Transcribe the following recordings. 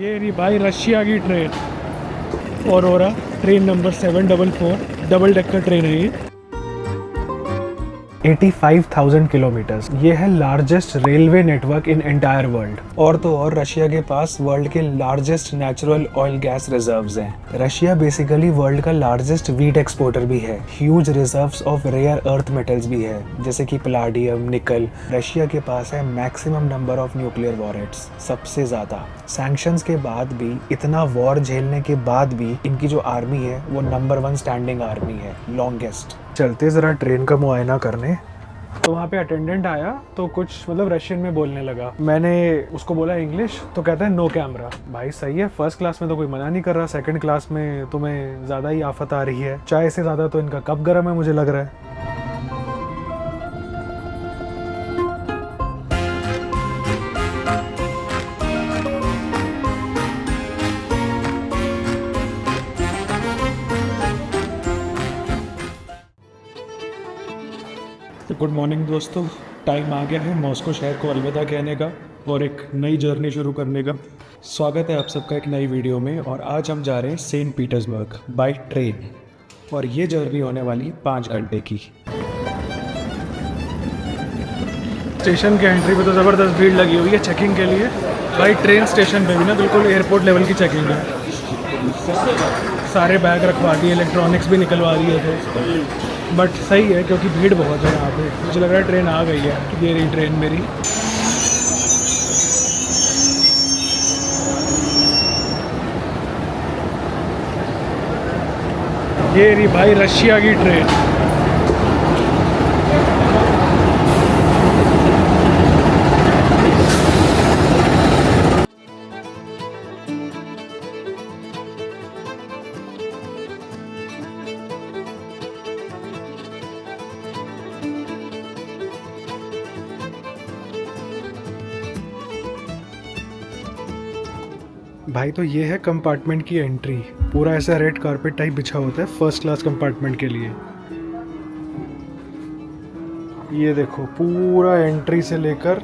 ये रही भाई रशिया की ट्रेन और train number 744 double decker train है ये। 85,000 किलोमीटर्स, ये है largest railway network in entire world. और तो और रशिया के पास वर्ल्ड के largest natural oil gas reserves हैं। रशिया बेसिकली वर्ल्ड का लार्जेस्ट व्हीट एक्सपोर्टर भी है। Huge reserves of rare earth metals भी है, जैसे कि पैलेडियम, निकल। रशिया के पास है मैक्सिमम नंबर ऑफ न्यूक्लियर वॉरेट्स, सबसे ज्यादा। सैंक्शंस के बाद भी, इतना वॉर झेलने के बाद भी, इनकी जो आर्मी है वो नंबर 1 स्टैंडिंग आर्मी है, लॉन्गेस्ट। चलते ज़रा ट्रेन का मुआयना करने। तो वहाँ पे अटेंडेंट आया तो कुछ मतलब रशियन में बोलने लगा। मैंने उसको बोला इंग्लिश, तो कहता है नो कैमरा। भाई सही है, फर्स्ट क्लास में तो कोई मना नहीं कर रहा, सेकंड क्लास में तुम्हें ज़्यादा ही आफत आ रही है। चाय से ज़्यादा तो इनका कप गर्म है मुझे लग रहा है। गुड मॉर्निंग दोस्तों, टाइम आ गया है मॉस्को शहर को अलविदा कहने का और एक नई जर्नी शुरू करने का। स्वागत है आप सबका एक नई वीडियो में। और आज हम जा रहे हैं सेंट पीटर्सबर्ग बाय ट्रेन, और ये जर्नी होने वाली 5 घंटे की। स्टेशन के एंट्री पे तो ज़बरदस्त भीड़ लगी हुई है चेकिंग के लिए। भाई ट्रेन स्टेशन पे भी ना बिल्कुल एयरपोर्ट लेवल की चेकिंग है। सारे बैग रखवा दिए, इलेक्ट्रॉनिक्स भी निकलवा दिए थे। बट सही है क्योंकि भीड़ बहुत है यहाँ पे। मुझे लग रहा है ट्रेन आ गई है। ये रही ट्रेन मेरी। ये रही भाई रशिया की ट्रेन। भाई तो ये है कंपार्टमेंट की एंट्री। पूरा ऐसा रेड कारपेट टाइप बिछा होता है फर्स्ट क्लास कंपार्टमेंट के लिए। ये देखो पूरा एंट्री से लेकर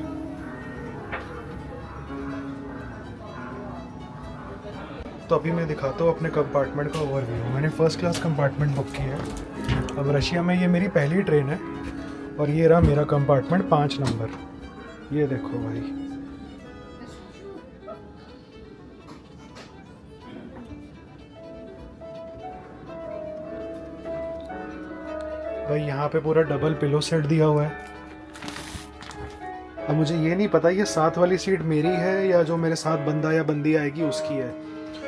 तो अभी मैं दिखाता हूँ अपने कंपार्टमेंट का ओवरव्यू। मैंने फर्स्ट क्लास कंपार्टमेंट बुक किया है। अब रशिया में ये मेरी पहली ट्रेन है और ये रहा मेरा कंपार्टमेंट 5 नंबर। ये देखो भाई यहाँ पे पूरा डबल पिलो सेट दिया हुआ है। अब मुझे ये नहीं पता ये साथ वाली सीट मेरी है या जो मेरे साथ बंदा या बंदी आएगी उसकी है,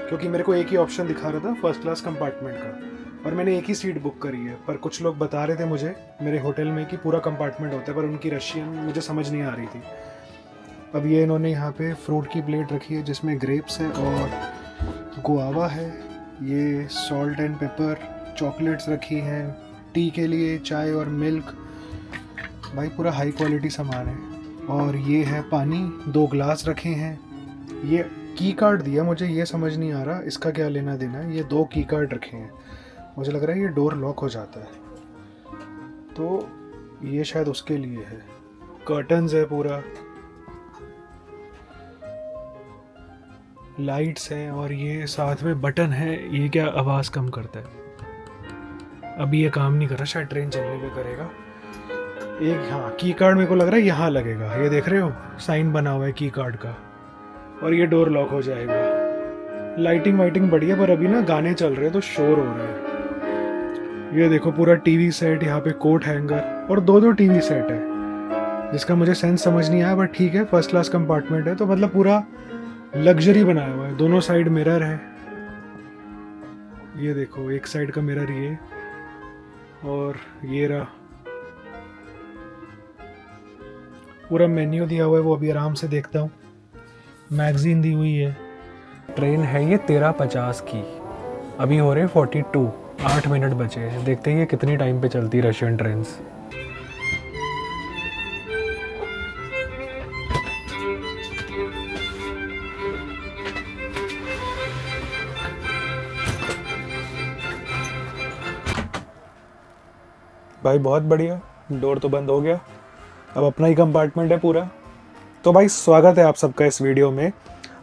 क्योंकि मेरे को एक ही ऑप्शन दिखा रहा था फर्स्ट क्लास कंपार्टमेंट का और मैंने एक ही सीट बुक करी है। पर कुछ लोग बता रहे थे मुझे मेरे होटल में कि पूरा कंपार्टमेंट होता है, पर उनकी रशियन मुझे समझ नहीं आ रही थी। अब ये इन्होंने यहाँ पे फ्रूट की प्लेट रखी है जिसमें ग्रेप्स है और गुआवा है। ये सॉल्ट एंड पेपर चॉकलेट्स रखी हैं, टी के लिए चाय और मिल्क। भाई पूरा हाई क्वालिटी सामान है। और ये है पानी, 2 ग्लास रखे हैं। ये की कार्ड दिया, मुझे ये समझ नहीं आ रहा इसका क्या लेना देना है। ये 2 की कार्ड रखे हैं, मुझे लग रहा है ये डोर लॉक हो जाता है तो ये शायद उसके लिए है। कर्टन्स है, पूरा लाइट्स हैं और ये साथ में बटन है। ये क्या आवाज़ कम करता है। अभी ये काम नहीं कर रहा, शायद ट्रेन चलने पे करेगा। एक हाँ की कार्ड मेरे को लग रहा है यहाँ लगेगा। ये देख रहे हो साइन बना हुआ है की कार्ड का। और ये डोर लॉक हो जाएगा। लाइटिंग वाइटिंग बढ़िया, पर अभी ना गाने चल रहे हैं तो शोर हो रहा है। ये देखो पूरा टीवी सेट, यहाँ पे कोट हैंगर और 2 टीवी सेट है, जिसका मुझे सेंस समझ नहीं आया। बट ठीक है, फर्स्ट क्लास कंपार्टमेंट है तो मतलब पूरा लग्जरी बनाया हुआ है। दोनों साइड मिरर है। ये देखो एक साइड का मिरर ये, और ये रहा पूरा मेन्यू दिया हुआ है, वो अभी आराम से देखता हूँ। मैगजीन दी हुई है। ट्रेन है ये 13:50 की, अभी हो रहे 42, 8 मिनट बचे हैं। देखते हैं ये कितनी टाइम पे चलती रशियन ट्रेन्स। भाई बहुत बढ़िया, डोर तो बंद हो गया। अब अपना ही कंपार्टमेंट है पूरा। तो भाई स्वागत है आप सबका इस वीडियो में।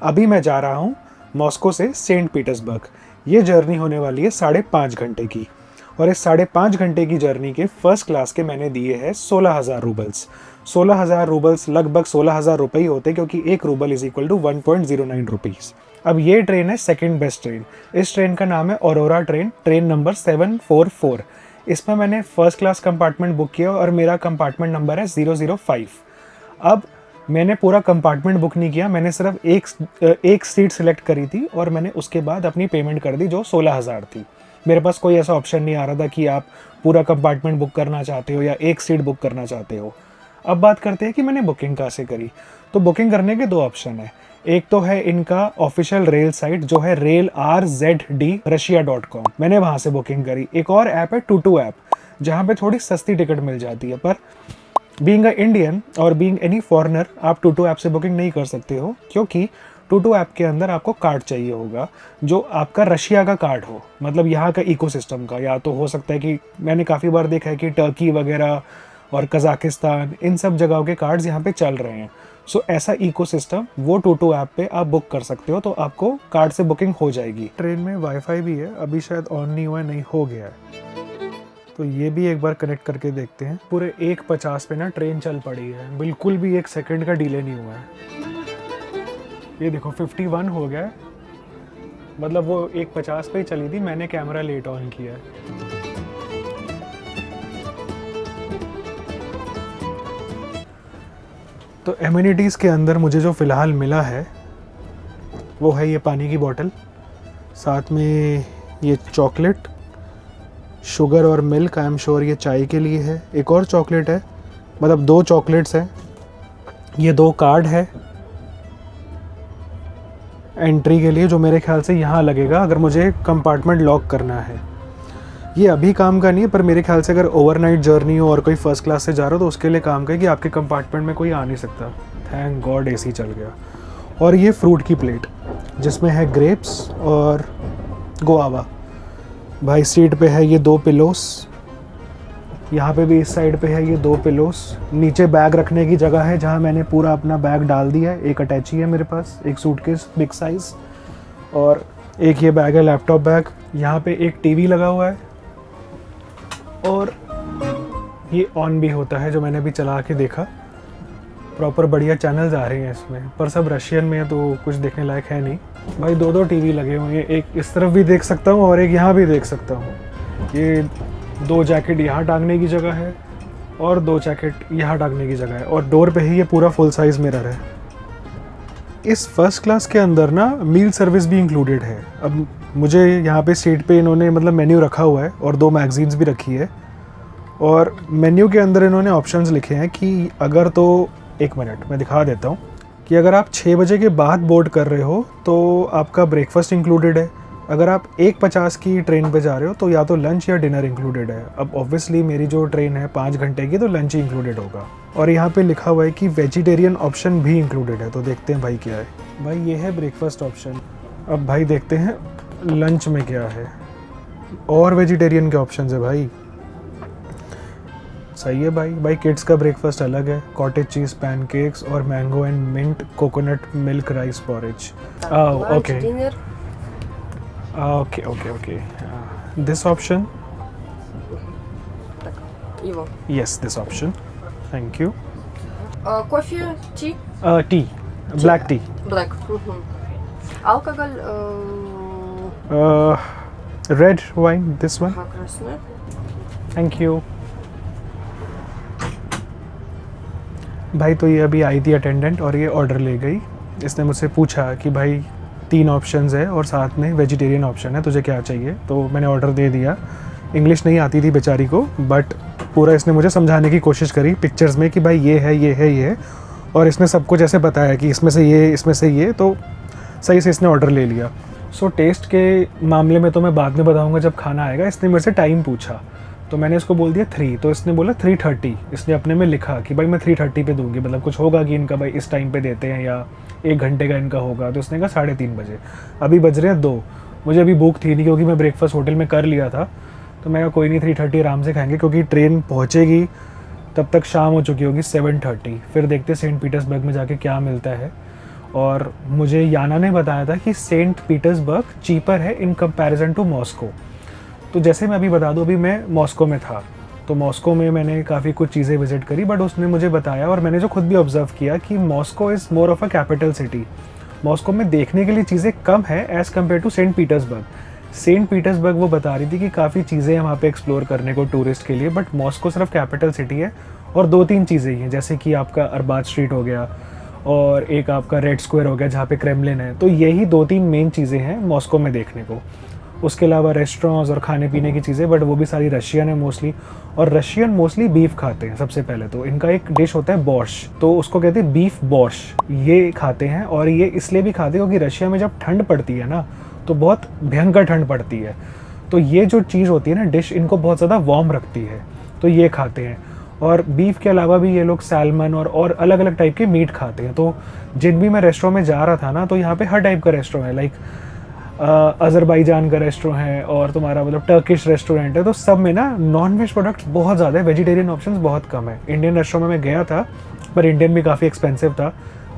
अभी मैं जा रहा हूँ मॉस्को से सेंट पीटर्सबर्ग। ये जर्नी होने वाली है 5.5 घंटे की, और इस 5.5 घंटे की जर्नी के फर्स्ट क्लास के मैंने दिए हैं 16,000 रूबल्स। 16,000 रूबल्स लगभग 16,000 रुपये ही होते, क्योंकि 1 rouble is equal to 1.09 rupees. अब ये ट्रेन है सेकंड बेस्ट ट्रेन। इस ट्रेन का नाम है ऑरोरा ट्रेन, ट्रेन नंबर 744। इसमें मैंने फर्स्ट क्लास कंपार्टमेंट बुक किया और मेरा कंपार्टमेंट नंबर है 005। अब मैंने पूरा कंपार्टमेंट बुक नहीं किया, मैंने सिर्फ एक सीट सिलेक्ट करी थी और मैंने उसके बाद अपनी पेमेंट कर दी जो 16,000 थी। मेरे पास कोई ऐसा ऑप्शन नहीं आ रहा था कि आप पूरा कंपार्टमेंट बुक करना चाहते हो या एक सीट बुक करना चाहते हो। अब बात करते हैं कि मैंने बुकिंग कहाँ से करी। तो बुकिंग करने के 2 ऑप्शन है। एक तो है इनका ऑफिशियल रेल साइट जो है railrzd.russia.com, मैंने वहाँ से बुकिंग करी। एक और ऐप है टूटू ऐप, जहाँ पे थोड़ी सस्ती टिकट मिल जाती है, पर बीइंग अ इंडियन और बीइंग एनी फॉरेनर आप टूटू ऐप से बुकिंग नहीं कर सकते हो, क्योंकि टूटू ऐप के अंदर आपको कार्ड चाहिए होगा जो आपका रशिया का कार्ड हो, मतलब यहाँ का इकोसिस्टम का। या तो हो सकता है कि मैंने काफ़ी बार देखा है कि टर्की वगैरह और कज़ाकिस्तान, इन सब जगहों के कार्ड्स यहाँ पे चल रहे हैं। सो ऐसा इकोसिस्टम वो टूटू ऐप पे आप बुक कर सकते हो, तो आपको कार्ड से बुकिंग हो जाएगी। ट्रेन में वाईफाई भी है, अभी शायद ऑन नहीं हुआ है, नहीं हो गया है, तो ये भी एक बार कनेक्ट करके देखते हैं। पूरे 1:50 पे ना ट्रेन चल पड़ी है, बिल्कुल भी 1 सेकंड का डिले नहीं हुआ है। ये देखो 51 हो गया है, मतलब वो 1:50 पे ही चली थी, मैंने कैमरा लेट ऑन किया है। तो एमिनिटीज़ के अंदर मुझे जो फ़िलहाल मिला है वो है ये पानी की बोतल, साथ में ये चॉकलेट, शुगर और मिल्क, आई एम श्योर ये चाय के लिए है। एक और चॉकलेट है, मतलब 2 चॉकलेट्स हैं। ये 2 कार्ड है एंट्री के लिए, जो मेरे ख्याल से यहाँ लगेगा अगर मुझे कंपार्टमेंट लॉक करना है। ये अभी काम का नहीं है, पर मेरे ख्याल से अगर ओवरनाइट जर्नी हो और कोई फर्स्ट क्लास से जा रहा हो तो उसके लिए काम का है कि आपके कंपार्टमेंट में कोई आ नहीं सकता। थैंक गॉड एसी चल गया। और ये फ्रूट की प्लेट जिसमें है ग्रेप्स और गुआवा। भाई सीट पे है ये 2 पिलोस, यहाँ पे भी इस साइड पे है ये 2 पिलोस। नीचे बैग रखने की जगह है जहाँ मैंने पूरा अपना बैग डाल दिया है। एक अटैची है मेरे पास, एक सूटकेस बिग साइज़, और एक ये बैग है लैपटॉप बैग। यहाँ पे एक टीवी लगा हुआ है और ये ऑन भी होता है, जो मैंने अभी चला के देखा। प्रॉपर बढ़िया चैनल्स आ रहे हैं इसमें, पर सब रशियन में है तो कुछ देखने लायक है नहीं। भाई 2 टीवी लगे हुए हैं, एक इस तरफ भी देख सकता हूँ और एक यहाँ भी देख सकता हूँ। ये 2 जैकेट यहाँ टांगने की जगह है और 2 जैकेट यहाँ टांगने की जगह है, और डोर पे ही ये पूरा फुल साइज़ मिरर है। इस फर्स्ट क्लास के अंदर ना मील सर्विस भी इंक्लूडेड है। अब मुझे यहाँ पे सीट पे इन्होंने मतलब मेन्यू रखा हुआ है और 2 मैगजीन्स भी रखी है, और मेन्यू के अंदर इन्होंने ऑप्शंस लिखे हैं कि अगर तो 1 मिनट मैं दिखा देता हूँ कि अगर आप 6 बजे के बाद बोर्ड कर रहे हो तो आपका ब्रेकफास्ट इंक्लूडेड है। अगर आप 1:50 की ट्रेन पे जा रहे हो तो या तो लंच या डिनर इंक्लूडेड है। अब ऑब्वियसली मेरी जो ट्रेन है 5 घंटे की, तो लंच ही इंक्लूडेड होगा। और यहाँ पे लिखा हुआ है कि वेजिटेरियन ऑप्शन भी इंक्लूडेड है, तो देखते हैं भाई क्या है। भाई ये है ब्रेकफास्ट ऑप्शन। अब भाई देखते हैं लंच में क्या है, और वेजिटेरियन के ऑप्शन है भाई। सही है भाई किड्स का ब्रेकफास्ट अलग है, कॉटेज चीज़ पैनकेक्स और mango and mint coconut milk rice porridge. Okay okay this option, yes this option, thank you. Coffee, tea? Tea, black tea. Black. Alcohol? Red wine, this one. Красный. Thank you. भाई तो ये अभी आई थी attendant और ये order ले गई। इसने मुझसे पूछा कि भाई 3 ऑप्शंस है और साथ में वेजिटेरियन ऑप्शन है, तुझे क्या चाहिए? तो मैंने ऑर्डर दे दिया। इंग्लिश नहीं आती थी बेचारी को, बट पूरा इसने मुझे समझाने की कोशिश करी पिक्चर्स में कि भाई ये है ये है ये है, और इसने सब कुछ ऐसे बताया कि इसमें से ये इसमें से ये, तो सही से इसने ऑर्डर ले लिया। सो टेस्ट के मामले में तो मैं बाद में बताऊंगा जब खाना आएगा। इसने मेरे से टाइम पूछा तो मैंने इसको बोल दिया 3, तो इसने बोला 3:30। इसने अपने में लिखा कि भाई मैं 3:30 पे दूंगी, मतलब कुछ होगा कि इनका भाई इस टाइम पे देते हैं या 1 घंटे का इनका होगा। तो उसने कहा 3:30 बजे। अभी बज रहे हैं 2। मुझे अभी भूख थी नहीं क्योंकि मैं ब्रेकफास्ट होटल में कर लिया था, तो मैं कोई नहीं 3:30 आराम से खाएंगे, क्योंकि ट्रेन पहुँचेगी तब तक शाम हो चुकी होगी 7:30। फिर देखते सेंट पीटर्सबर्ग में जाके क्या मिलता है। और मुझे याना ने बताया था कि सेंट पीटर्सबर्ग चीपर है इन कंपैरिजन टू मॉस्को। तो जैसे मैं अभी बता दूं, अभी मैं मॉस्को में था, तो मॉस्को में मैंने काफ़ी कुछ चीज़ें विज़िट करी, बट उसने मुझे बताया और मैंने जो खुद भी ऑब्ज़र्व किया कि Moscow is more of a capital city. Moscow में देखने के लिए चीज़ें कम है as compare to Saint Petersburg. Saint Petersburg वो बता रही थी कि काफ़ी चीज़ें हैं वहाँ पे एक्सप्लोर करने को टूरिस्ट के लिए, बट मॉस्को सिर्फ कैपिटल सिटी है और 2-3 चीज़ें ही हैं, जैसे कि आपका अरबाज स्ट्रीट हो गया और एक आपका रेड स्क्वायर हो गया जहाँ पे क्रेमलिन है। तो यही 2-3 मेन चीज़ें हैं मॉस्को में देखने को। उसके अलावा रेस्टोरेंट्स और खाने पीने की चीज़ें, बट वो भी सारी रशियन है मोस्टली, और रशियन मोस्टली बीफ खाते हैं। सबसे पहले तो इनका एक डिश होता है बॉर्श, तो उसको कहते हैं बीफ बॉर्श, ये खाते हैं। और ये इसलिए भी खाते हैं क्योंकि रशिया में जब ठंड पड़ती है ना, तो बहुत भयंकर ठंड पड़ती है, तो ये जो चीज़ होती है ना डिश, इनको बहुत ज़्यादा वार्म रखती है, तो ये खाते हैं। और बीफ के अलावा भी ये लोग सैल्मन और अलग अलग टाइप के मीट खाते हैं। तो जिन भी मैं रेस्टोरेंट में जा रहा था ना, तो यहाँ पे हर टाइप का रेस्टोरेंट है, लाइक अज़रबैजान का रेस्टोरेंट है और तुम्हारा मतलब टर्किश रेस्टोरेंट है। तो सब में ना नॉन वेज प्रोडक्ट्स बहुत ज़्यादा है, वेजिटेरियन ऑप्शंस बहुत कम है। इंडियन रेस्टोरेंट में मैं गया था, पर इंडियन भी काफ़ी एक्सपेंसिव था,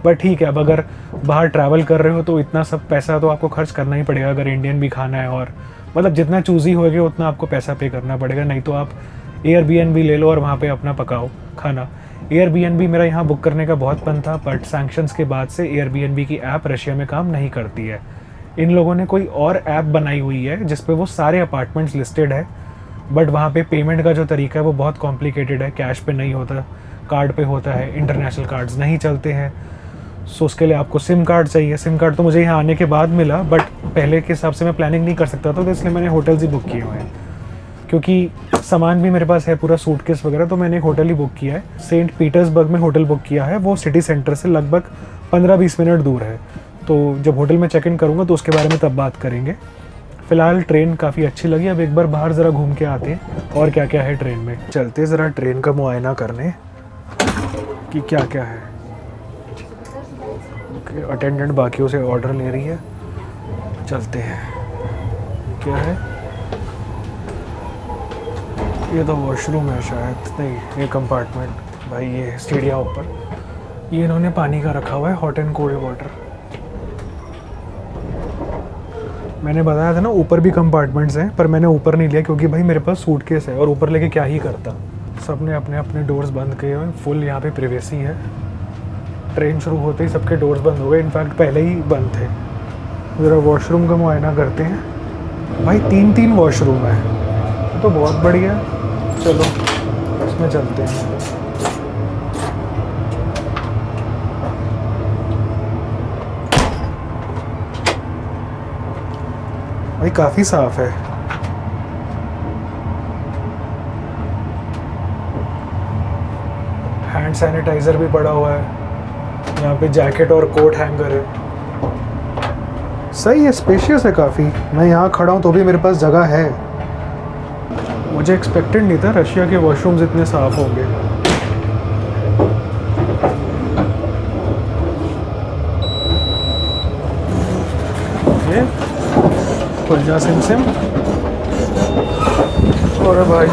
बट ठीक है, अब अगर बाहर ट्रैवल कर रहे हो तो इतना सब पैसा तो आपको खर्च करना ही पड़ेगा अगर इंडियन भी खाना है। और मतलब जितना चूज़ी होगे उतना आपको पैसा पे करना पड़ेगा, नहीं तो आप एयरबीएनबी ले लो और वहाँ पे अपना पकाओ खाना। एयरबीएनबी मेरा यहाँ बुक करने का बहुत मन था, बट सैंक्शंस के बाद से एयरबीएनबी की ऐप रशिया में काम नहीं करती है। इन लोगों ने कोई और ऐप बनाई हुई है जिस पे वो सारे अपार्टमेंट्स लिस्टेड है, बट वहाँ पे पेमेंट का जो तरीका है वो बहुत कॉम्प्लिकेटेड है, कैश पे नहीं होता, कार्ड पे होता है, इंटरनेशनल कार्ड्स नहीं चलते हैं। सो उसके लिए आपको सिम कार्ड चाहिए। सिम कार्ड तो मुझे यहाँ आने के बाद मिला, बट पहले के हिसाब से मैं प्लानिंग नहीं कर सकता था, तो इसलिए मैंने होटल्स ही बुक किए हुए हैं, क्योंकि सामान भी मेरे पास है पूरा सूटकेस वगैरह, तो मैंने एक होटल ही बुक किया है। सेंट पीटर्सबर्ग में होटल बुक किया है, वो सिटी सेंटर से लगभग 15-20 मिनट दूर है। तो जब होटल में चेक इन करूँगा तो उसके बारे में तब बात करेंगे। फ़िलहाल ट्रेन काफ़ी अच्छी लगी, अब एक बार बाहर ज़रा घूम के आते हैं और क्या क्या है ट्रेन में। चलते ज़रा ट्रेन का मुआयना करने कि क्या क्या है। ओके, अटेंडेंट बाकियों से ऑर्डर ले रही है, चलते हैं। क्या है ये? तो वॉशरूम है शायद, नहीं ये कंपार्टमेंट। भाई ये स्टेडियम ऊपर, ये इन्होंने पानी का रखा हुआ है, हॉट एंड कोल्ड वाटर। मैंने बताया था ना ऊपर भी कंपार्टमेंट्स हैं, पर मैंने ऊपर नहीं लिया क्योंकि भाई मेरे पास सूटकेस है और ऊपर लेके क्या ही करता। सब ने अपने अपने डोर्स बंद किए हुए हैं, फुल यहाँ पे प्रिवेसी है। ट्रेन शुरू होते ही सबके डोर्स बंद हो गए, इनफैक्ट पहले ही बंद थे। ज़रा वॉशरूम का मुआयना करते हैं। भाई 3-3 वॉशरूम है, तो बहुत बढ़िया है। चलो इसमें चलते हैं। भाई काफ़ी साफ है। हैंड सैनिटाइज़र भी पड़ा हुआ है, यहाँ पे जैकेट और कोट हैंगर है। सही है, स्पेशियस है काफ़ी। मैं यहाँ खड़ा हूँ तो भी मेरे पास जगह है। मुझे एक्सपेक्टेड नहीं था रशिया के वॉशरूम्स इतने साफ होंगे। ये खुल जा सिम सिम। और भाई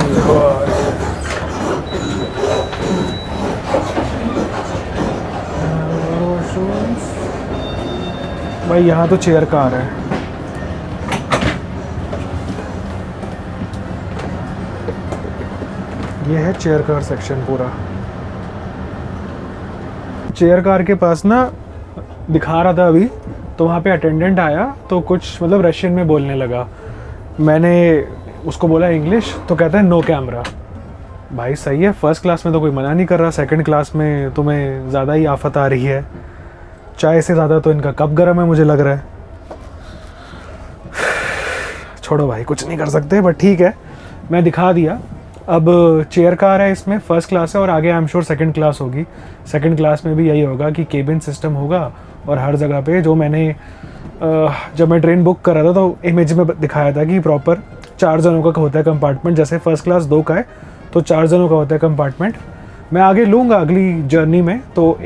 भाई यहाँ तो चेयर कार है। ये है चेयर कार सेक्शन पूरा। चेयर कार के पास ना दिखा रहा था अभी, तो वहाँ पे अटेंडेंट आया तो कुछ मतलब रशियन में बोलने लगा। मैंने उसको बोला इंग्लिश, तो कहता है नो कैमरा। भाई सही है, फर्स्ट क्लास में तो कोई मना नहीं कर रहा, सेकंड क्लास में तुम्हें ज़्यादा ही आफत आ रही है। चाय से ज़्यादा तो इनका कप गर्म है मुझे लग रहा है। छोड़ो भाई, कुछ नहीं कर सकते, बट ठीक है, मैं दिखा दिया। अब चेयर कार है, इसमें फर्स्ट क्लास है और आगे I am sure second class होगी। सेकंड क्लास में भी यही होगा कि केबिन सिस्टम होगा और हर जगह पे जो मैंने जब मैं ट्रेन बुक कर रहा था तो इमेज में दिखाया था कि प्रॉपर 4 जनों का होता है कंपार्टमेंट। जैसे फर्स्ट क्लास 2 का है तो 4 जनों का होता है कंपार्टमेंट। मैं आगे लूँगा अगली जर्नी में, तो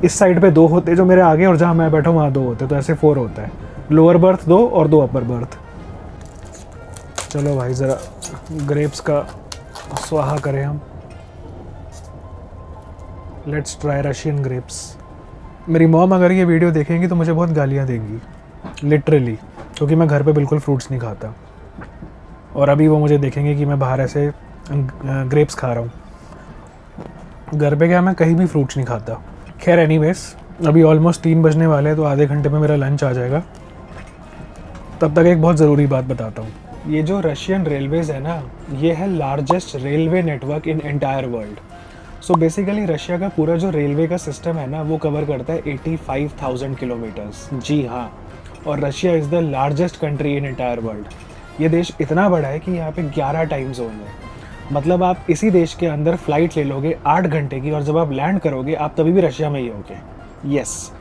इस साइड पे 2 होते जो मेरे आगे, और जहाँ मैं बैठा हूँ वहाँ 2 होते, तो ऐसे 4 होता है। लोअर बर्थ 2 और 2 अपर बर्थ। चलो भाई ज़रा ग्रेप्स का स्वाहा करें हम। Let's try Russian grapes. मेरी मॉम अगर ये वीडियो देखेंगी तो मुझे बहुत गालियाँ देंगी लिटरली, क्योंकि मैं घर पे बिल्कुल फ्रूट्स नहीं खाता। और अभी वो मुझे देखेंगे कि मैं बाहर ऐसे ग्रेप्स खा रहा हूँ। घर पे क्या, मैं कहीं भी फ्रूट्स नहीं खाता। खैर एनीवेज, अभी ऑलमोस्ट 3 बजने वाले हैं, तो आधे घंटे में मेरा लंच आ जाएगा। तब तक एक बहुत ज़रूरी बात बताता हूँ। ये जो रशियन रेलवेज़ है ना, ये है largest railway network in entire world. So basically Russia का पूरा जो रेलवे का सिस्टम है ना, वो कवर करता है 85,000 किलोमीटर्स। जी हाँ, और Russia is the largest country in entire world. ये देश इतना बड़ा है कि यहाँ पे 11 टाइम जोन है। मतलब आप इसी देश के अंदर फ्लाइट ले लोगे 8 घंटे की, और जब आप लैंड करोगे आप तभी भी रशिया में ही होगे। यस,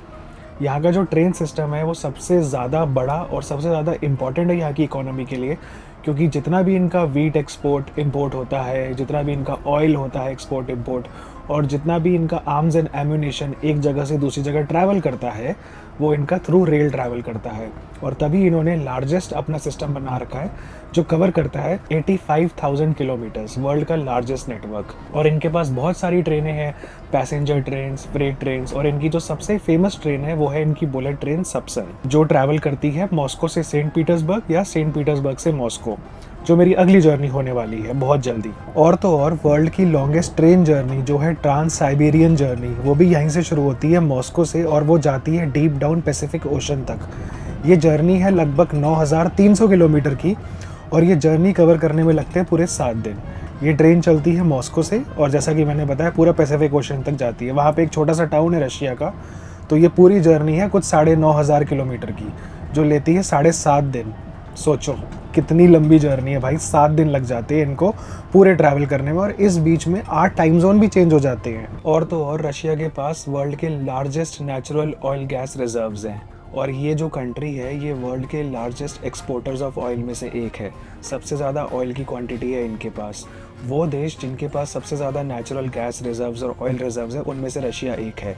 यहाँ का जो ट्रेन सिस्टम है वो सबसे ज़्यादा बड़ा और सबसे ज़्यादा इम्पॉर्टेंट है यहाँ की इकोनॉमी के लिए, क्योंकि जितना भी इनका वीट एक्सपोर्ट इंपोर्ट होता है, जितना भी इनका ऑयल होता है एक्सपोर्ट इंपोर्ट, और जितना भी इनका आर्म्स एंड एम्यूनेशन एक जगह से दूसरी जगह ट्रैवल करता है, वो इनका थ्रू रेल ट्रैवल करता है। और तभी इन्होंने लार्जेस्ट अपना सिस्टम बना रखा है जो कवर करता है 85,000 किलोमीटर्स, वर्ल्ड का लार्जेस्ट नेटवर्क। और इनके पास बहुत सारी ट्रेनें हैं, पैसेंजर ट्रेन्स, फ्रेट ट्रेन्स, और इनकी जो सबसे फेमस ट्रेन है वो है इनकी बुलेट ट्रेन सप्सन, जो ट्रैवल करती है मॉस्को से सेंट पीटर्सबर्ग या सेंट पीटर्सबर्ग से मॉस्को, जो मेरी अगली जर्नी होने वाली है बहुत जल्दी। और तो और वर्ल्ड की लॉन्गेस्ट ट्रेन जर्नी जो है ट्रांस साइबेरियन जर्नी, वो भी यहीं से शुरू होती है मॉस्को से, और वो जाती है डीप डाउन पैसिफिक ओशन तक। ये जर्नी है लगभग 9,300 किलोमीटर की, और ये जर्नी कवर करने में लगते हैं पूरे 7 दिन। ये ट्रेन चलती है मॉस्को से, और जैसा कि मैंने बताया पूरा पैसिफिक ओशन तक जाती है। वहाँ पे एक छोटा सा टाउन है रशिया का, तो ये पूरी जर्नी है कुछ 9,500 किलोमीटर की, जो लेती है 7.5 दिन। सोचो कितनी लंबी जर्नी है भाई, 7 दिन लग जाते हैं इनको पूरे ट्रैवल करने में, और इस बीच में 8 टाइम जोन भी चेंज हो जाते हैं। और तो और रशिया के पास वर्ल्ड के largest natural oil gas reserves हैं, और ये जो कंट्री है ये वर्ल्ड के लार्जेस्ट एक्सपोर्टर्स ऑफ ऑयल में से एक है। सबसे ज़्यादा ऑयल की क्वांटिटी है इनके पास। वो देश जिनके पास सबसे ज़्यादा नेचुरल गैस रिजर्व्स और ऑयल रिजर्व्स है, उनमें से रशिया एक है।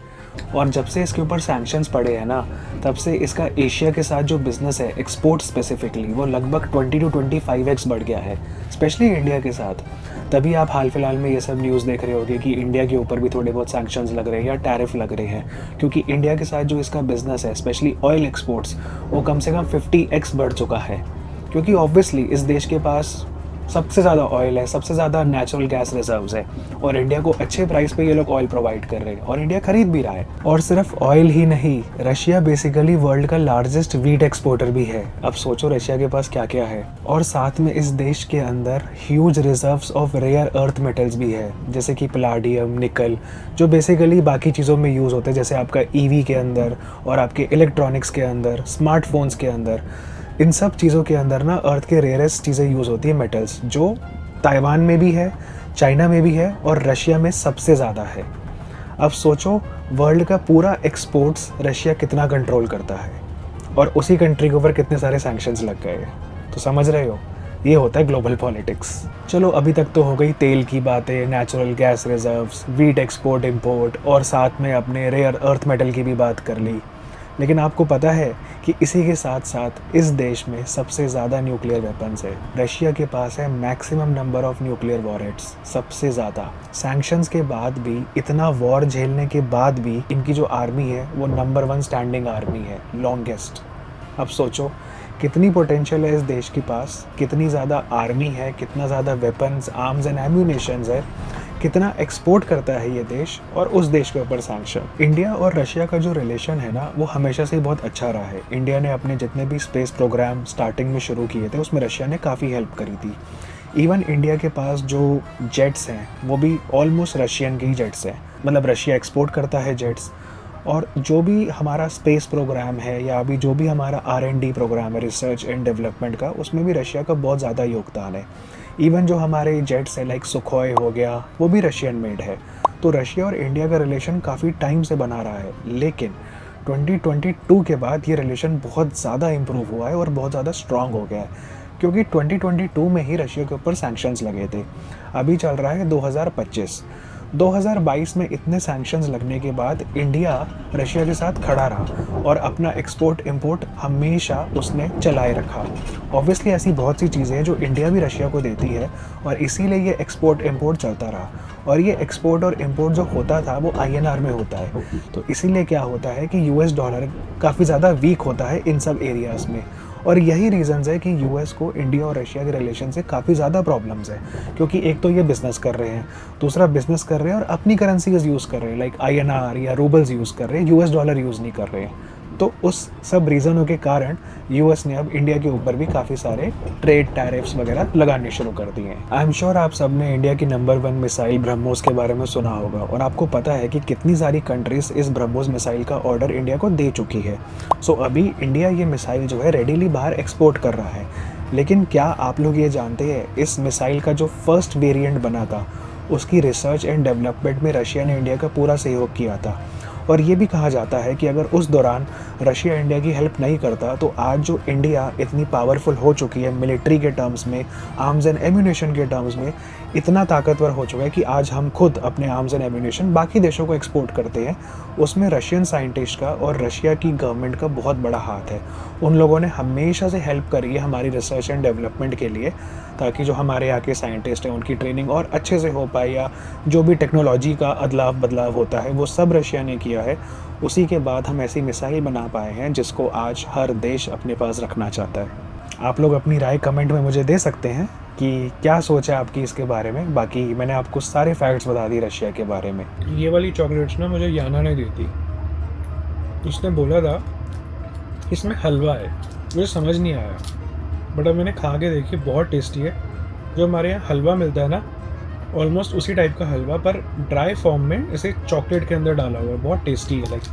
और जब से इसके ऊपर सैंक्शंस पड़े हैं ना, तब से इसका एशिया के साथ जो बिज़नेस है एक्सपोर्ट स्पेसिफिकली, वो लगभग 20 to 25x बढ़ गया है, स्पेशली इंडिया के साथ। तभी आप हाल फिलहाल में ये सब न्यूज़ देख रहे होगे कि इंडिया के ऊपर भी थोड़े बहुत सैंक्शंस लग रहे हैं या टैरिफ लग रहे हैं, क्योंकि इंडिया के साथ जो इसका बिज़नेस है स्पेशली ऑयल एक्सपोर्ट्स, वो कम से कम 50x बढ़ चुका है। क्योंकि ऑब्वियसली इस देश के पास सबसे ज़्यादा ऑयल है, सबसे ज़्यादा नेचुरल गैस रिजर्व्स है, और इंडिया को अच्छे प्राइस पे ये लोग ऑयल प्रोवाइड कर रहे हैं, और इंडिया खरीद भी रहा है। और सिर्फ ऑयल ही नहीं, रशिया बेसिकली वर्ल्ड का लार्जेस्ट वीट एक्सपोर्टर भी है। अब सोचो रशिया के पास क्या क्या है। और साथ में इस देश के अंदर huge reserves of rare earth metals भी है, जैसे कि प्लाडियम, निकल, जो बेसिकली बाकी चीज़ों में यूज़ होते हैं, जैसे आपका ईवी के अंदर और आपके इलेक्ट्रॉनिक्स के अंदर, स्मार्टफोन्स के अंदर। इन सब चीज़ों के अंदर ना अर्थ के रेयरेस्ट चीज़ें यूज़ होती है, मेटल्स, जो ताइवान में भी है, चाइना में भी है, और रशिया में सबसे ज़्यादा है। अब सोचो वर्ल्ड का पूरा एक्सपोर्ट्स रशिया कितना कंट्रोल करता है, और उसी कंट्री के ऊपर कितने सारे सैंक्शंस लग गए। तो समझ रहे हो, ये होता है ग्लोबल पॉलिटिक्स। चलो अभी तक तो हो गई तेल की बातें, natural gas reserves, wheat export import, और साथ में अपने रेयर अर्थ मेटल की भी बात कर ली। लेकिन आपको पता है कि इसी के साथ साथ इस देश में सबसे ज़्यादा न्यूक्लियर वेपन्स है। रशिया के पास है maximum number of nuclear warheads, सबसे ज़्यादा। सैंक्शंस के बाद भी, इतना वॉर झेलने के बाद भी, इनकी जो आर्मी है वो नंबर 1 स्टैंडिंग आर्मी है, लॉन्गेस्ट। अब सोचो कितनी पोटेंशियल है इस देश के पास, कितनी ज़्यादा आर्मी है, कितना ज़्यादा वेपन्स, आर्म्स एंड एम्यूनेशंस है, कितना एक्सपोर्ट करता है ये देश, और उस देश के ऊपर सैंक्शन। इंडिया और रशिया का जो रिलेशन है ना, वो हमेशा से बहुत अच्छा रहा है। इंडिया ने अपने जितने भी स्पेस प्रोग्राम स्टार्टिंग में शुरू किए थे, उसमें रशिया ने काफ़ी हेल्प करी थी। इवन इंडिया के पास जो जेट्स हैं वो भी ऑलमोस्ट रशियन के ही जेट्स हैं, मतलब रशिया एक्सपोर्ट करता है जेट्स। और जो भी हमारा स्पेस प्रोग्राम है, या अभी जो भी हमारा R&D प्रोग्राम है, रिसर्च एंड डेवलपमेंट का, उसमें भी रशिया का बहुत ज़्यादा योगदान है। इवन जो हमारे जेट्स है लाइक सुखोई हो गया, वो भी रशियन मेड है। तो रशिया और इंडिया का रिलेशन काफ़ी टाइम से बना रहा है, लेकिन 2022 के बाद ये रिलेशन बहुत ज़्यादा इम्प्रूव हुआ है और बहुत ज़्यादा स्ट्रॉन्ग हो गया है, क्योंकि 2022 में ही रशिया के ऊपर सैंक्शंस लगे थे। अभी चल रहा है 2025, 2022 में इतने सैंक्शंस लगने के बाद इंडिया रशिया के साथ खड़ा रहा और अपना एक्सपोर्ट इंपोर्ट हमेशा उसने चलाए रखा। ऑब्वियसली ऐसी बहुत सी चीज़ें हैं जो इंडिया भी रशिया को देती है और इसीलिए ये एक्सपोर्ट इंपोर्ट चलता रहा। और ये एक्सपोर्ट और इंपोर्ट जो होता था वो INR में होता है, तो इसीलिए क्या होता है कि US डॉलर काफ़ी ज़्यादा वीक होता है इन सब एरियाज़ में। और यही रीज़न्स है कि US को इंडिया और रशिया के रिलेशन से काफ़ी ज़्यादा प्रॉब्लम्स है, क्योंकि एक तो ये बिज़नेस कर रहे हैं, दूसरा बिज़नेस कर रहे हैं और अपनी करेंसीज यूज़ कर रहे हैं, लाइक INR या रूबल्स यूज़ कर रहे हैं, US डॉलर यूज़ नहीं कर रहे हैं। तो उस सब रीज़नों के कारण US ने अब इंडिया के ऊपर भी काफ़ी सारे ट्रेड टैरिफ्स वगैरह लगाने शुरू कर दिए हैं। आई एम श्योर आप सब ने इंडिया की नंबर 1 मिसाइल ब्रह्मोस के बारे में सुना होगा और आपको पता है कि कितनी सारी कंट्रीज़ इस ब्रह्मोस मिसाइल का ऑर्डर इंडिया को दे चुकी है। सो अभी इंडिया ये मिसाइल जो है रेडीली बाहर एक्सपोर्ट कर रहा है। लेकिन क्या आप लोग ये जानते हैं इस मिसाइल का जो फर्स्ट वेरिएंट बना था उसकी रिसर्च एंड डेवलपमेंट में रशिया ने इंडिया का पूरा सहयोग किया था। और ये भी कहा जाता है कि अगर उस दौरान रशिया इंडिया की हेल्प नहीं करता तो आज जो इंडिया इतनी पावरफुल हो चुकी है मिलिट्री के टर्म्स में, आर्म्स एंड एम्यूनेशन के टर्म्स में इतना ताकतवर हो चुका है कि आज हम खुद अपने आर्म्स एंड एम्यूनेशन बाकी देशों को एक्सपोर्ट करते हैं। उसमें रशियन साइंटिस्ट का और रशिया की गवर्नमेंट का बहुत बड़ा हाथ है। उन लोगों ने हमेशा से हेल्प करी है हमारी रिसर्च एंड डेवलपमेंट के लिए, ताकि जो हमारे यहाँ के साइंटिस्ट हैं उनकी ट्रेनिंग और अच्छे से हो पाए, या जो भी टेक्नोलॉजी का अदलाव बदलाव होता है वो सब रशिया ने किया है। उसी के बाद हम ऐसी मिसाइल बना पाए हैं जिसको आज हर देश अपने पास रखना चाहता है। आप लोग अपनी राय कमेंट में मुझे दे सकते हैं कि क्या सोच है आपकी इसके बारे में। बाकी मैंने आपको सारे फैक्ट्स बता दी रशिया के बारे में। ये वाली चॉकलेट्स ना मुझे याना ने दी थी। उसने बोला था इसमें हलवा है, मुझे समझ नहीं आया, बट अब मैंने खा के देखी, बहुत टेस्टी है। जो हमारे यहाँ हलवा मिलता है ना, ऑलमोस्ट उसी टाइप का हलवा पर ड्राई फॉर्म में इसे चॉकलेट के अंदर डाला हुआ है। बहुत टेस्टी है, लाइक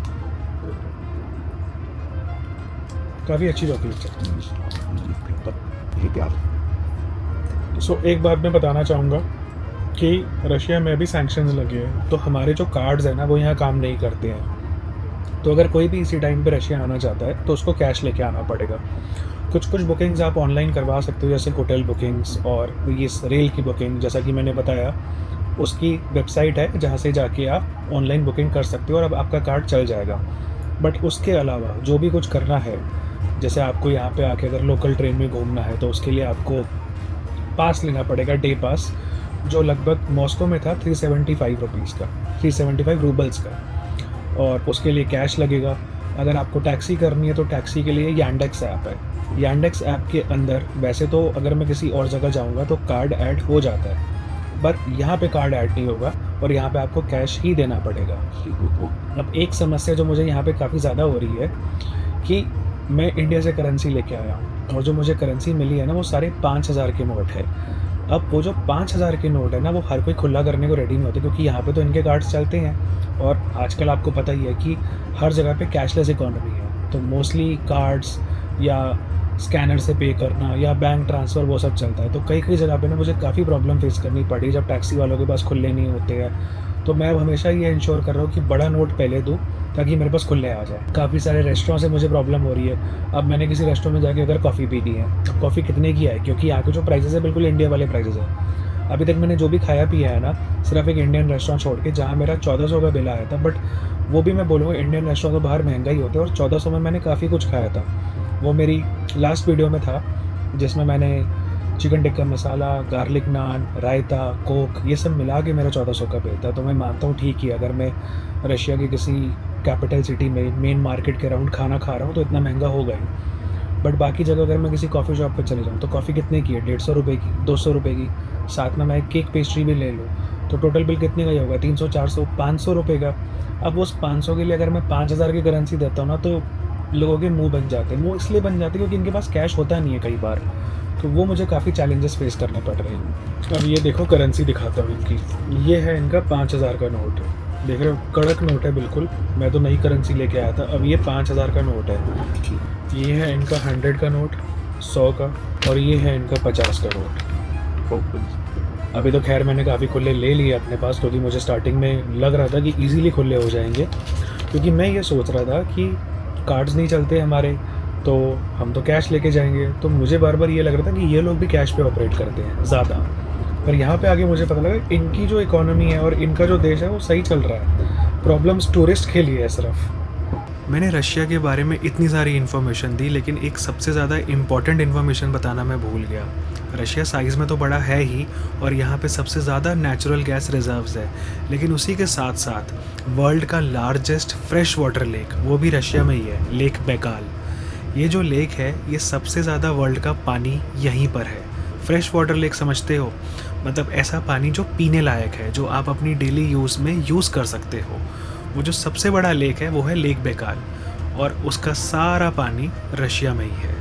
काफ़ी अच्छी चॉकलेट है। सो एक बात मैं बताना चाहूँगा कि रशिया में भी सैंक्शंस लगे हैं, तो हमारे जो कार्ड्स हैं ना वो यहाँ काम नहीं करते हैं। तो अगर कोई भी इसी टाइम पे रशिया आना चाहता है तो उसको कैश लेके आना पड़ेगा। कुछ बुकिंग्स आप ऑनलाइन करवा सकते हो, जैसे होटल बुकिंग्स और ये रेल की बुकिंग, जैसा कि मैंने बताया उसकी वेबसाइट है जहाँ से जाके आप ऑनलाइन बुकिंग कर सकते हो और अब आपका कार्ड चल जाएगा। बट उसके अलावा जो भी कुछ करना है, जैसे आपको यहाँ पे आके अगर लोकल ट्रेन में घूमना है तो उसके लिए आपको पास लेना पड़ेगा, डे पास, जो लगभग मॉस्को में था 375 रुपीज़ का, 375 रूबल्स का, और उसके लिए कैश लगेगा। अगर आपको टैक्सी करनी है तो टैक्सी के लिए यांडेक्स ऐप है। यांडेक्स ऐप के अंदर वैसे तो अगर मैं किसी और जगह जाऊंगा तो कार्ड ऐड हो जाता है, पर यहाँ पे कार्ड ऐड नहीं होगा और यहाँ पे आपको कैश ही देना पड़ेगा। अब एक समस्या जो मुझे यहाँ पे काफ़ी ज़्यादा हो रही है कि मैं इंडिया से करेंसी लेके आया हूँ और जो मुझे करेंसी मिली है ना वो सारे 5,000 के नोट है। अब वो जो 5,000 के नोट है ना वो हर कोई खुला करने को रेडी नहीं होते, क्योंकि यहाँ पे तो इनके कार्ड्स चलते हैं और आजकल आपको पता ही है कि हर जगह पे कैशलेस इकोनॉमी है, तो मोस्टली कार्ड्स या स्कैनर से पे करना या बैंक ट्रांसफ़र वो सब चलता है। तो कई जगह पे ना मुझे काफ़ी प्रॉब्लम फेस करनी पड़ी जब टैक्सी वालों के पास खुले नहीं होते हैं। तो मैं अब हमेशा ये इंश्योर कर रहा हूँ कि बड़ा नोट पहले दूँ ताकि मेरे पास खुले आ जाए। काफ़ी सारे रेस्टोरेंट से मुझे प्रॉब्लम हो रही है। अब मैंने किसी रेस्टोरेंट में जाके अगर कॉफ़ी पी ली है, अब कॉफ़ी कितने की है, क्योंकि यहाँ के जो प्राइसेस है बिल्कुल इंडिया वाले प्राइसेस है। अभी तक मैंने जो भी खाया पिया है ना, सिर्फ एक इंडियन रेस्टोरेंट छोड़ के जहाँ मेरा 1400 का बिल आया था, बट वो भी मैं बोलूँगा इंडियन रेस्टोरेंट तो बाहर महंगा ही होता है और 1400 में मैंने काफ़ी कुछ खाया था। वो मेरी लास्ट वीडियो में था जिसमें मैंने चिकन टिक्का मसाला, गार्लिक नान, रायता, कोक, ये सब मिला के मेरा 1400 का बिल था। तो मैं मानता हूँ ठीक ही, अगर मैं रशिया की किसी कैपिटल सिटी में मेन मार्केट के अराउंड खाना खा रहा हूँ तो इतना महंगा होगा ही। बट बाकी जगह अगर मैं किसी कॉफ़ी शॉप पर चले जाऊँ तो कॉफ़ी कितने की है, 150 रुपये की, 200 रुपये की, साथ में मैं एक केक पेस्ट्री भी ले लूँ तो टोटल बिल कितने का ही होगा, 300, 400, 500 रुपये का। अब उस 500 के लिए अगर मैं 5,000 की करेंसी देता हूँ ना तो लोगों के मुंह बन जाते हैं। वो इसलिए बन जाते हैं क्योंकि इनके पास कैश होता नहीं है कई बार, तो वो मुझे काफ़ी चैलेंजेस फेस करने पड़ रहे हैं। अब ये देखो करेंसी दिखाता हूँ इनकी, ये है इनका 5,000 का नोट, देख रहे हो, कड़क नोट है बिल्कुल। मैं तो नई करेंसी लेके आया था। अब ये 5,000 का नोट है, ये है इनका 100 का नोट, 100 का, और ये है इनका 50 का नोट। अभी तो खैर मैंने काफ़ी खुले ले लिए अपने पास, क्योंकि मुझे स्टार्टिंग में लग रहा था कि ईज़िली खुले हो जाएंगे, क्योंकि मैं ये सोच रहा था कि कार्ड्स नहीं चलते हमारे तो हम तो कैश लेके जाएंगे। तो मुझे बार बार ये लग रहा था कि ये लोग भी कैश पे ऑपरेट करते हैं ज़्यादा। पर यहाँ पे आगे मुझे पता लगा इनकी जो इकोनॉमी है और इनका जो देश है वो सही चल रहा है। प्रॉब्लम्स टूरिस्ट के लिए है सिर्फ। मैंने रशिया के बारे में इतनी सारी इन्फॉर्मेशन दी, लेकिन एक सबसे ज़्यादा इम्पॉर्टेंट इन्फॉर्मेशन बताना मैं भूल गया। रशिया साइज़ में तो बड़ा है ही, और यहाँ पे सबसे ज़्यादा नेचुरल गैस रिजर्व्स है, लेकिन उसी के साथ साथ वर्ल्ड का लार्जेस्ट फ्रेश वाटर लेक वो भी रशिया में ही है, लेक बैकाल। ये जो लेक है ये सबसे ज़्यादा वर्ल्ड का पानी यहीं पर है। फ्रेश वाटर लेक समझते हो, मतलब ऐसा पानी जो पीने लायक है, जो आप अपनी डेली यूज़ में यूज़ कर सकते हो। वो जो सबसे बड़ा लेक है वो है लेक बैकाल, और उसका सारा पानी रशिया में ही है।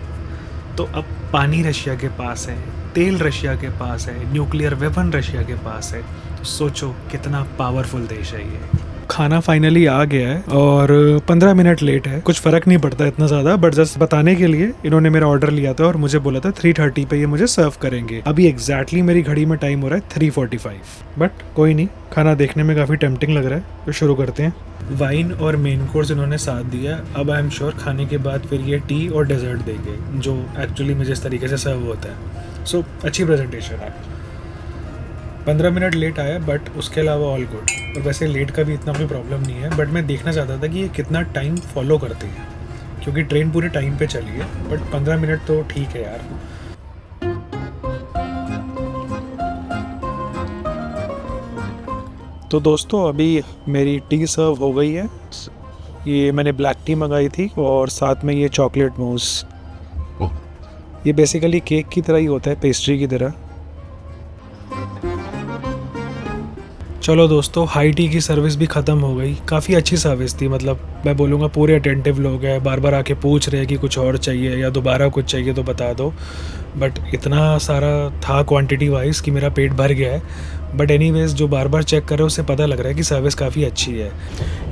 तो अब पानी रशिया के पास है, तेल रशिया के पास है, न्यूक्लियर वेपन रशिया के पास है, तो सोचो कितना पावरफुल देश है ये। खाना फाइनली आ गया है और 15 मिनट लेट है, कुछ फ़र्क नहीं पड़ता इतना ज़्यादा, बट जस्ट बताने के लिए इन्होंने मेरा ऑर्डर लिया था और मुझे बोला था 3:30 पे ये मुझे सर्व करेंगे। अभी एग्जैक्टली मेरी घड़ी में टाइम हो रहा है 3:45, बट कोई नहीं, खाना देखने में काफ़ी टेम्पटिंग लग रहा है, तो शुरू करते हैं। वाइन और मेन कोर्स इन्होंने साथ दिया। अब आई एम श्योर खाने के बाद फिर ये टी और डेजर्ट देंगे, जो एक्चुअली मुझे इस तरीके से सर्व होता है। सो अच्छी प्रेजेंटेशन है। 15 मिनट लेट आया, बट उसके अलावा ऑल गुड। और वैसे लेट का भी इतना कोई प्रॉब्लम नहीं है, बट मैं देखना चाहता था कि ये कितना टाइम फॉलो करते हैं, क्योंकि ट्रेन पूरे टाइम पे चली है, बट 15 मिनट तो ठीक है यार। तो दोस्तों अभी मेरी टी सर्व हो गई है। ये मैंने ब्लैक टी मंगाई थी और साथ में ये चॉकलेट मूस। ये बेसिकली केक की तरह ही होता है, पेस्ट्री की तरह। चलो दोस्तों, हाई टी की सर्विस भी ख़त्म हो गई। काफ़ी अच्छी सर्विस थी, मतलब मैं बोलूँगा पूरे अटेंटिव लोग हैं, बार बार आके पूछ रहे हैं कि कुछ और चाहिए या दोबारा कुछ चाहिए तो बता दो। बट इतना सारा था क्वांटिटी वाइज कि मेरा पेट भर गया है। बट एनीवेज जो बार बार चेक कर रहे हैं उससे पता लग रहा है कि सर्विस काफ़ी अच्छी है।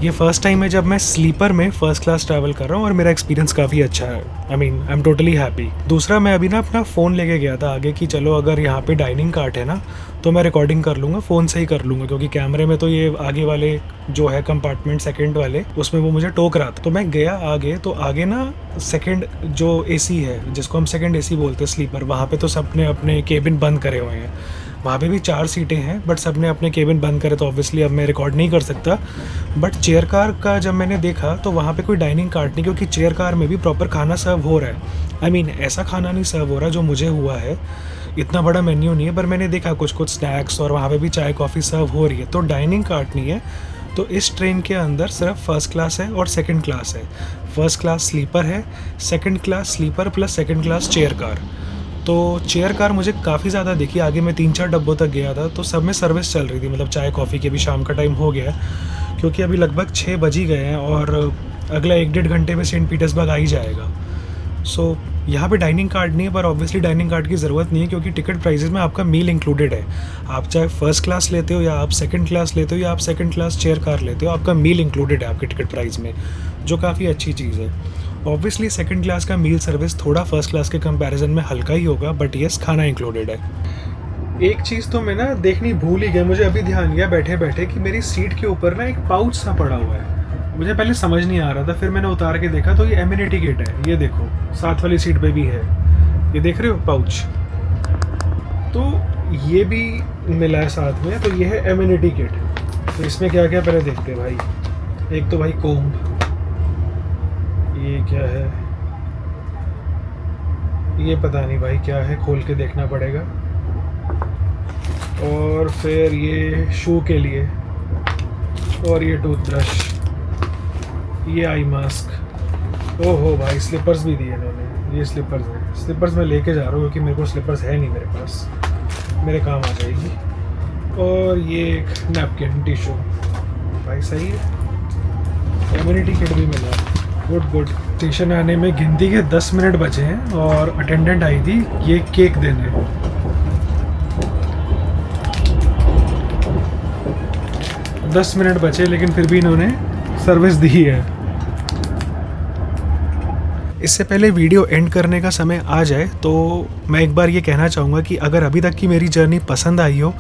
ये फ़र्स्ट टाइम है जब मैं स्लीपर में फ़र्स्ट क्लास ट्रैवल कर रहा हूँ और मेरा एक्सपीरियंस काफ़ी अच्छा है। I am totally happy. दूसरा, मैं अभी ना अपना फ़ोन लेके गया था आगे कि चलो अगर यहाँ पे डाइनिंग कार्ट है ना तो मैं रिकॉर्डिंग कर लूँगा, फ़ोन से ही कर लूँगा, क्योंकि कैमरे में तो ये आगे वाले जो है कंपार्टमेंट सेकंड वाले, उसमें वो मुझे टोक रहा था। तो मैं गया आगे, तो आगे ना सेकंड जो एसी है, जिसको हम सेकंड एसी बोलते हैं स्लीपर, वहाँ पे तो सबने अपने केबिन बंद करे हुए हैं। वहाँ पे भी 4 सीटें हैं, बट सबने अपने केबिन बंद करे, तो ऑब्वियसली अब मैं रिकॉर्ड नहीं कर सकता। बट चेयर कार का जब मैंने देखा तो वहाँ पे कोई डाइनिंग कार्ट नहीं, क्योंकि चेयर कार में भी प्रॉपर खाना सर्व हो रहा है। ऐसा खाना नहीं सर्व हो रहा जो मुझे हुआ है। इतना बड़ा मेन्यू नहीं है, पर मैंने देखा कुछ कुछ स्नैक्स और वहाँ पे भी चाय कॉफ़ी सर्व हो रही है। तो डाइनिंग कार्ट नहीं है। तो इस ट्रेन के अंदर सिर्फ फर्स्ट क्लास है और सेकंड क्लास है। फर्स्ट क्लास स्लीपर है, second class sleeper plus second class chair car. तो चेयर कार मुझे काफ़ी ज़्यादा दिखी। आगे मैं 3-4 डब्बों तक गया था, तो सब में सर्विस चल रही थी, मतलब चाय कॉफ़ी के भी। शाम का टाइम हो गया क्योंकि अभी लगभग 6 बज ही गए हैं और अगला 1-1.5 घंटे में सेंट पीटर्सबर्ग आ ही जाएगा। सो यहाँ पे डाइनिंग कार्ड नहीं है, पर ऑब्वियसली डाइनिंग कार्ड की ज़रूरत नहीं है, क्योंकि टिकट प्राइसेस में आपका मील इंक्लूडेड है। आप चाहे फर्स्ट क्लास लेते हो या आप सेकंड क्लास लेते हो या आप सेकंड क्लास चेयर कार लेते हो, आपका मील इंक्लूडेड है आपके टिकट प्राइस में, जो काफ़ी अच्छी चीज़ है। ऑब्वियसली सेकंड क्लास का मील सर्विस थोड़ा फर्स्ट क्लास के कंपैरिजन में हल्का ही होगा, बट येस खाना इंक्लूडेड है। एक चीज़ तो मैं ना देखनी भूल ही गया, मुझे अभी ध्यान गया बैठे बैठे कि मेरी सीट के ऊपर ना एक पाउच सा पड़ा हुआ है। मुझे पहले समझ नहीं आ रहा था, फिर मैंने उतार के देखा तो ये एमिनिटी किट है। ये देखो साथ वाली सीट पे भी है, ये देख रहे हो पाउच, तो ये भी मिला है साथ में। तो ये है एमिनिटी किट। तो इसमें क्या क्या पहले देखते हैं भाई। एक तो भाई कोम्ब, ये क्या है, ये पता नहीं भाई क्या है, खोल के देखना पड़ेगा। और फिर ये शू के लिए, और ये टूथब्रश, ये आई मास्क। ओहो भाई स्लीपर्स भी दिए इन्होंने, ये स्लीपर्स है। स्लीपर्स मैं लेके जा रहा हूँ क्योंकि मेरे को स्लीपर्स है नहीं मेरे पास, मेरे काम आ जाएगी। और ये एक नैपकिन टिशू, भाई सही है। इम्यूनिटी किट भी मिला, गुड गुड। स्टेशन आने में गिनती के 10 मिनट बचे हैं और अटेंडेंट आई थी ये केक देने। दस मिनट बचे लेकिन फिर भी इन्होंने सर्विस दी है। इससे पहले वीडियो एंड करने का समय आ जाए तो मैं एक बार ये कहना चाहूँगा कि अगर अभी तक की मेरी जर्नी पसंद आई हो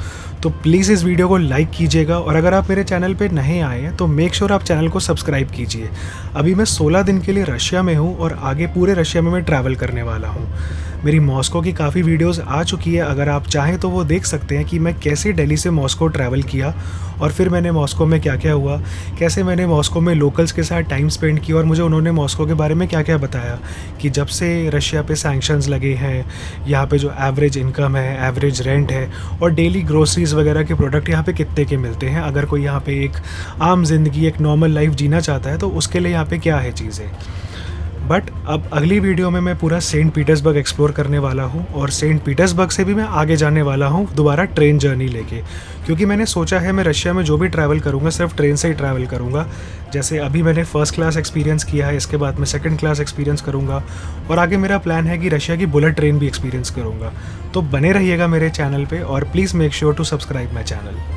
तो प्लीज़ इस वीडियो को लाइक कीजिएगा, और अगर आप मेरे चैनल पे नए आए हैं तो मेक श्योर आप चैनल को सब्सक्राइब कीजिए। अभी मैं 16 दिन के लिए रशिया में हूँ और आगे पूरे रशिया में मैं ट्रैवल करने वाला हूँ। मेरी मॉस्को की काफ़ी वीडियोस आ चुकी है, अगर आप चाहें तो वो देख सकते हैं कि मैं कैसे दिल्ली से मॉस्को ट्रैवल किया और फिर मैंने मॉस्को में क्या क्या हुआ, कैसे मैंने मॉस्को में लोकल्स के साथ टाइम स्पेंड किया और मुझे उन्होंने मॉस्को के बारे में क्या क्या बताया कि जब से रशिया पे सैंक्शंस लगे हैं, यहाँ पे जो एवरेज इनकम है, एवरेज रेंट है और डेली ग्रोसरीज़ वगैरह के प्रोडक्ट यहाँ पे कितने के मिलते हैं। अगर कोई यहाँ पे एक आम जिंदगी, एक नॉर्मल लाइफ जीना चाहता है तो उसके लिए यहाँ पे क्या है चीज़ें। बट अब अगली वीडियो में मैं पूरा सेंट पीटर्सबर्ग एक्सप्लोर करने वाला हूँ और सेंट पीटर्सबर्ग से भी मैं आगे जाने वाला हूँ दोबारा ट्रेन जर्नी लेके, क्योंकि मैंने सोचा है मैं रशिया में जो भी ट्रैवल करूँगा सिर्फ ट्रेन से ही ट्रैवल करूँगा। जैसे अभी मैंने फर्स्ट क्लास एक्सपीरियंस किया है, इसके बाद मैं सेकंड क्लास एक्सपीरियंस करूँगा और आगे मेरा प्लान है कि रशिया की बुलेट ट्रेन भी एक्सपीरियंस करूँगा। तो बने रहिएगा मेरे चैनल पर और please make sure to subscribe my channel.